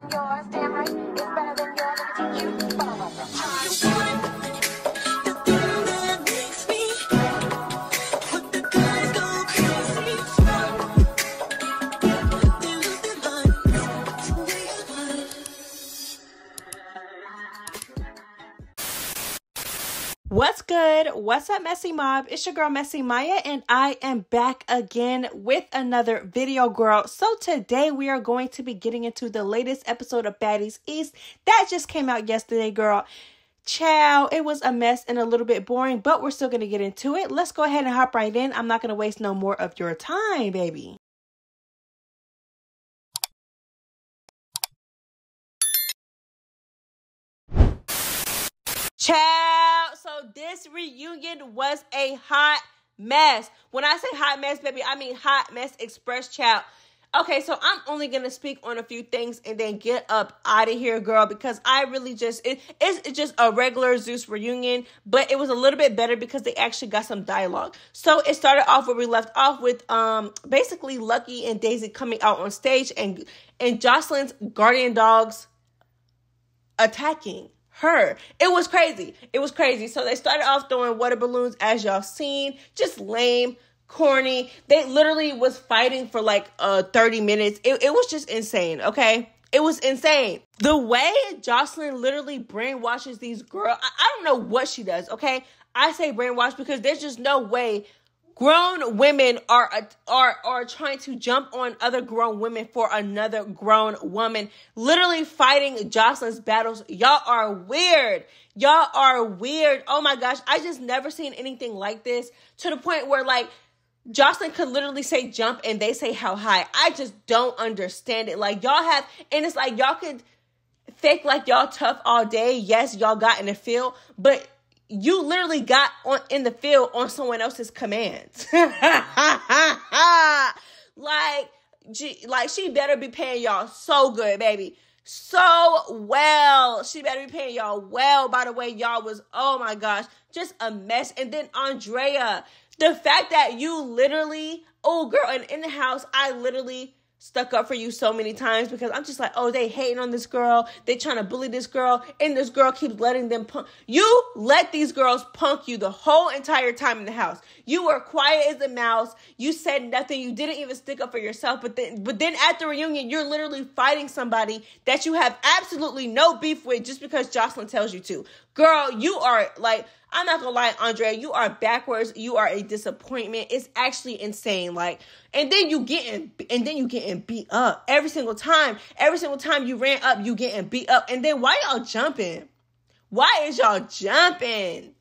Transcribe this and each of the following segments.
Yours, damn right, it's better than yours. Let me teach you. What's good? What's up, Messy Mob? It's your girl, Messy Maya, and I am back again with another video, girl. So today we are going to be getting into the latest episode of Baddies East that just came out yesterday, girl. Ciao, it was a mess and a little bit boring, but we're still going to get into it. Let's go ahead and hop right in. I'm not going to waste no more of your time, baby. Child, so this reunion was a hot mess. When I say hot mess, baby, I mean hot mess express, child. Okay, so I'm only going to speak on a few things and then get up out of here, girl, because I really just, it's just a regular Zeus reunion, but it was a little bit better because they actually got some dialogue. So it started off where we left off with basically Lucky and Daisy coming out on stage and Joseline's guardian dogs attacking her. It was crazy. It was crazy. So they started off throwing water balloons, as y'all seen. Just lame, corny. They literally was fighting for like 30 minutes. It was just insane, okay? It was insane. The way Joseline literally brainwashes these girls, I don't know what she does, okay? I say brainwash because there's just no way grown women are trying to jump on other grown women for another grown woman, literally fighting Joseline's battles. Y'all are weird. Y'all are weird. Oh my gosh. I just never seen anything like this, to the point where like Joseline could literally say jump and they say how high. I just don't understand it. Like y'all have, and it's like y'all could fake like y'all tough all day. Yes, y'all got in the field, but you literally got on in the field on someone else's commands. like she better be paying y'all so good, baby. So well. She better be paying y'all well. By the way, y'all was, oh my gosh, just a mess. And then Andrea, the fact that you literally, oh girl, and in the house, I literally stuck up for you so many times because I'm just like, oh, they hating on this girl. They trying to bully this girl. And this girl keeps letting them punk. You let these girls punk you the whole entire time in the house. You were quiet as a mouse. You said nothing. You didn't even stick up for yourself. But then at the reunion, you're literally fighting somebody that you have absolutely no beef with just because Joseline tells you to. Girl, you are like, I'm not gonna lie, Andrea, you are backwards. You are a disappointment. It's actually insane. Like, and then you getting beat up every single time. Every single time you ran up, you getting beat up. And then why y'all jumping? Why is y'all jumping?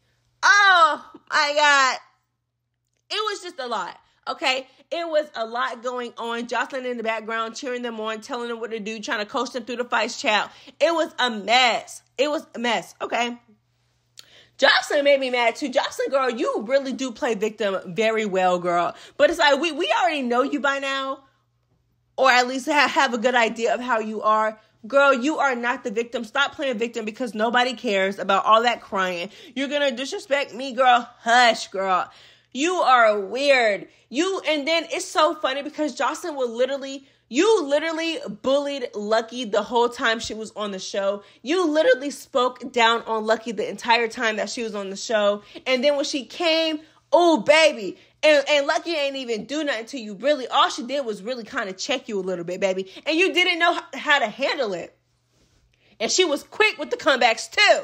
Oh my God. It was just a lot. Okay, it was a lot going on. Joseline in the background, cheering them on, telling them what to do, trying to coach them through the fights, child. It was a mess. It was a mess, okay? Joseline made me mad too. Joseline, girl, you really do play victim very well, girl. But it's like, we already know you by now, or at least have a good idea of how you are. Girl, you are not the victim. Stop playing victim because nobody cares about all that crying. You're going to disrespect me, girl. Hush, girl. You are weird. And then it's so funny because Joseline will literally, you literally bullied Lucky the whole time she was on the show. You literally spoke down on Lucky the entire time that she was on the show. And then when she came, oh, baby. And Lucky ain't even do nothing to you, really. All she did was really kind of check you a little bit, baby. And you didn't know how to handle it. And she was quick with the comebacks, too.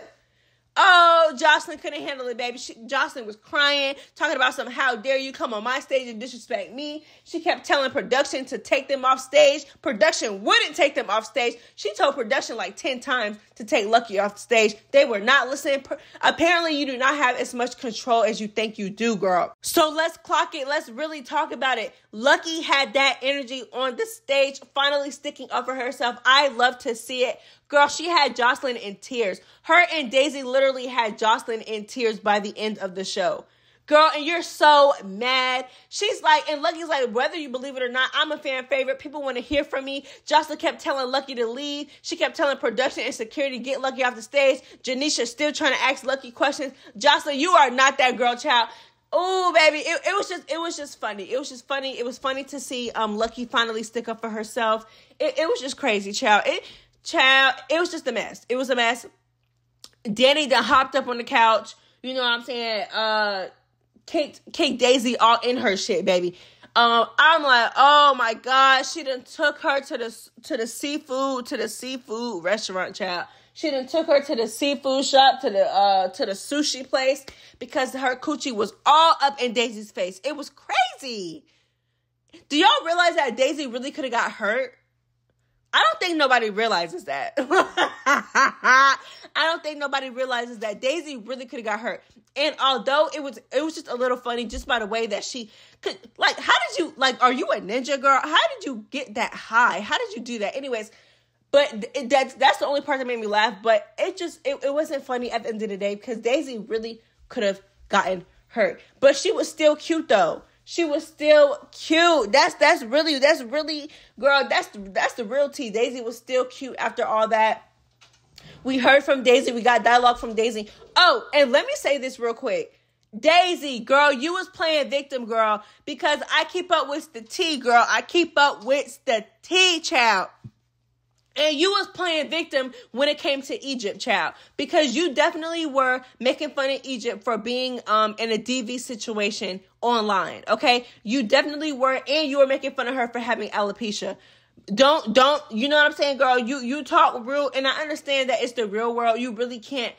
Oh, Joseline couldn't handle it, baby. Joseline was crying, talking about some, how dare you come on my stage and disrespect me. She kept telling production to take them off stage. Production wouldn't take them off stage. She told production like 10 times to take Lucky off the stage. They were not listening. Apparently, you do not have as much control as you think you do, girl. So let's clock it. Let's really talk about it. Lucky had that energy on the stage, finally sticking up for herself. I love to see it. Girl, she had Joseline in tears. Her and Daisy literally had Joseline in tears by the end of the show. Girl, and you're so mad. She's like, and Lucky's like, whether you believe it or not, I'm a fan favorite. People want to hear from me. Joseline kept telling Lucky to leave. She kept telling production and security, get Lucky off the stage. Janisha still trying to ask Lucky questions. Joseline, you are not that girl, child. Oh, baby, it was just funny. It was just funny. It was funny to see Lucky finally stick up for herself. It was just crazy, child. Child, it was just a mess. It was a mess. Danny done hopped up on the couch. You know what I'm saying? Kicked Daisy all in her shit, baby. I'm like, oh my God, she done took her to the seafood restaurant, child. She done took her to the seafood shop, to the sushi place, because her coochie was all up in Daisy's face. It was crazy. Do y'all realize that Daisy really could have got hurt? I don't think nobody realizes that. I don't think nobody realizes that Daisy really could have got hurt. And although it was just a little funny just by the way that she could, like, how did you, like, are you a ninja girl? How did you get that high? How did you do that? Anyways, but that's the only part that made me laugh. But it wasn't funny at the end of the day because Daisy really could have gotten hurt. But she was still cute though. She was still cute. That's really, girl, that's the real tea. Daisy was still cute after all that. We heard from Daisy. We got dialogue from Daisy. Oh, and let me say this real quick. Daisy, girl, you was playing victim, girl, because I keep up with the tea, girl. I keep up with the tea, child. And you was playing victim when it came to Egypt, child, because you definitely were making fun of Egypt for being in a DV situation online, okay? You definitely were, and you were making fun of her for having alopecia. Don't, you know what I'm saying, girl? You talk real, and I understand that it's the real world. You really can't,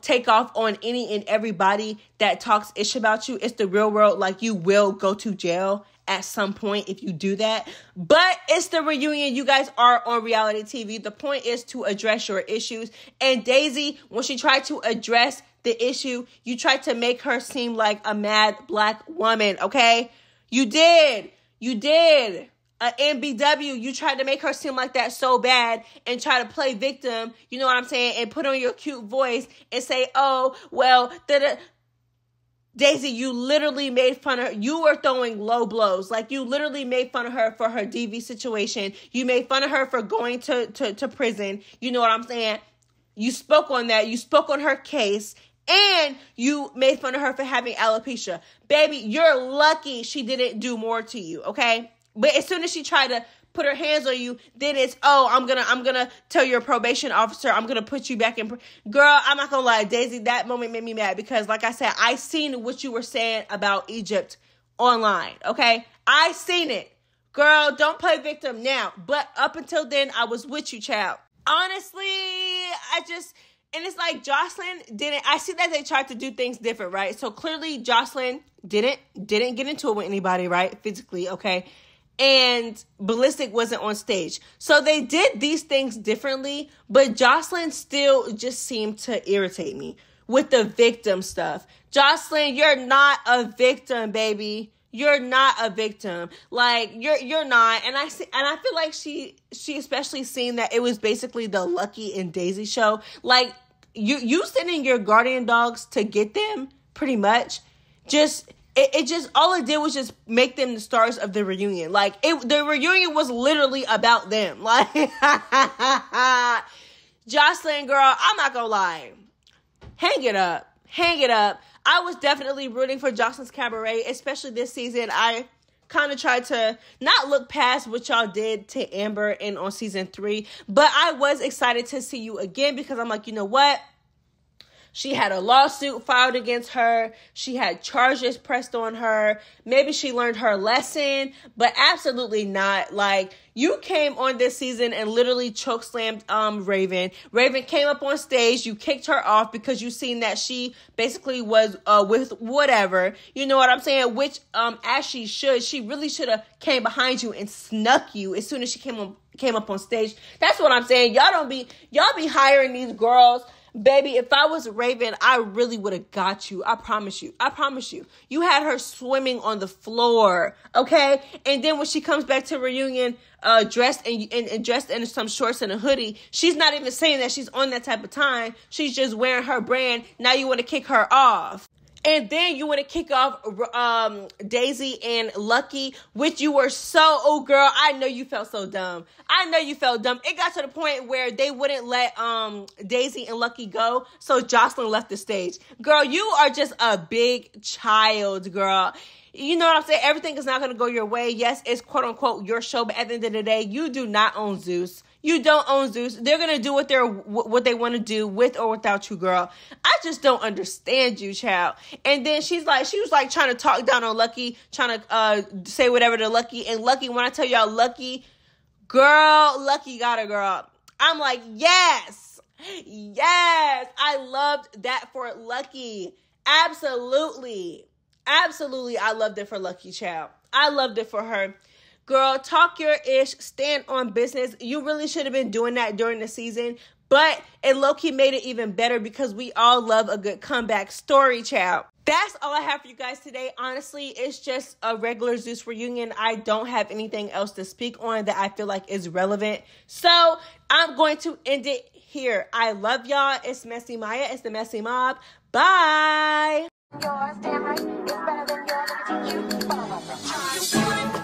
take off on any and everybody that talks ish about you. It's the real world. Like, you will go to jail at some point if you do that. But it's the reunion. You guys are on reality TV. The point is to address your issues. And Daisy, when she tried to address the issue, you tried to make her seem like a mad black woman, okay? You did. MBW, you tried to make her seem like that so bad and try to play victim, you know what I'm saying, and put on your cute voice and say, oh, well, Daisy, you literally made fun of her. You were throwing low blows. Like, you literally made fun of her for her DV situation. You made fun of her for going to prison. You know what I'm saying? You spoke on that. You spoke on her case. And you made fun of her for having alopecia. Baby, you're lucky she didn't do more to you, okay? But as soon as she tried to put her hands on you, then it's, oh, I'm gonna tell your probation officer, I'm gonna put you back in. Girl, I'm not gonna lie, Daisy, that moment made me mad because, like I said, I seen what you were saying about Egypt online, okay? I seen it. Girl, don't play victim now. But up until then, I was with you, child. Honestly, and it's like Jocelyn didn't, I see that they tried to do things different, right? So clearly Jocelyn didn't get into it with anybody, right? Physically, okay? And Ballistic wasn't on stage. So they did these things differently, but Jocelyn still just seemed to irritate me with the victim stuff. Jocelyn, you're not a victim, baby. You're not a victim. Like, you're not. And I feel like she especially seen that it was basically the Lucky and Daisy show. Like, you sending your guardian dogs to get them, pretty much, It just, all it did was just make them the stars of the reunion. Like, the reunion was literally about them. Like, Jocelyn, girl, I'm not gonna lie. Hang it up. I was definitely rooting for Jocelyn's Cabaret, especially this season. I kind of tried to not look past what y'all did to Amber and on season 3. But I was excited to see you again because I'm like, you know what? She had a lawsuit filed against her. She had charges pressed on her. Maybe she learned her lesson, but absolutely not. Like, you came on this season and literally chokeslammed Raven. Raven came up on stage. You kicked her off because you seen that she basically was with whatever. You know what I'm saying? Which, as she should. She really should have came behind you and snuck you as soon as she came up on stage. That's what I'm saying. Y'all be hiring these girls. Baby, if I was Raven, I really would have got you. I promise you. You had her swimming on the floor, okay? And then when she comes back to reunion, dressed in some shorts and a hoodie, she's not even saying that she's on that type of time. She's just wearing her brand. Now you want to kick her off. And then you want to kick off Daisy and Lucky, which you were oh, girl, I know you felt so dumb. It got to the point where they wouldn't let Daisy and Lucky go, so Jocelyn left the stage. Girl, you are just a big child, girl. You know what I'm saying? Everything is not going to go your way. Yes, it's quote-unquote your show, but at the end of the day, you do not own Zeus. You don't own Zeus. They're gonna do what they want to do with or without you, girl. I just don't understand you, child. And then she was like trying to talk down on Lucky, trying to say whatever to Lucky. And Lucky, when I tell y'all, Lucky got her, girl. I'm like, yes, I loved that for Lucky. Absolutely, I loved it for Lucky, child. I loved it for her. Girl, talk your ish, stand on business. You really should have been doing that during the season, but it low-key made it even better because we all love a good comeback story, child. That's all I have for you guys today. Honestly, it's just a regular Zeus reunion. I don't have anything else to speak on that I feel like is relevant. So I'm going to end it here. I love y'all. It's Messy Maya. It's the Messy Mob. Bye. Yours, damn right, it's better than yours. Let me teach you.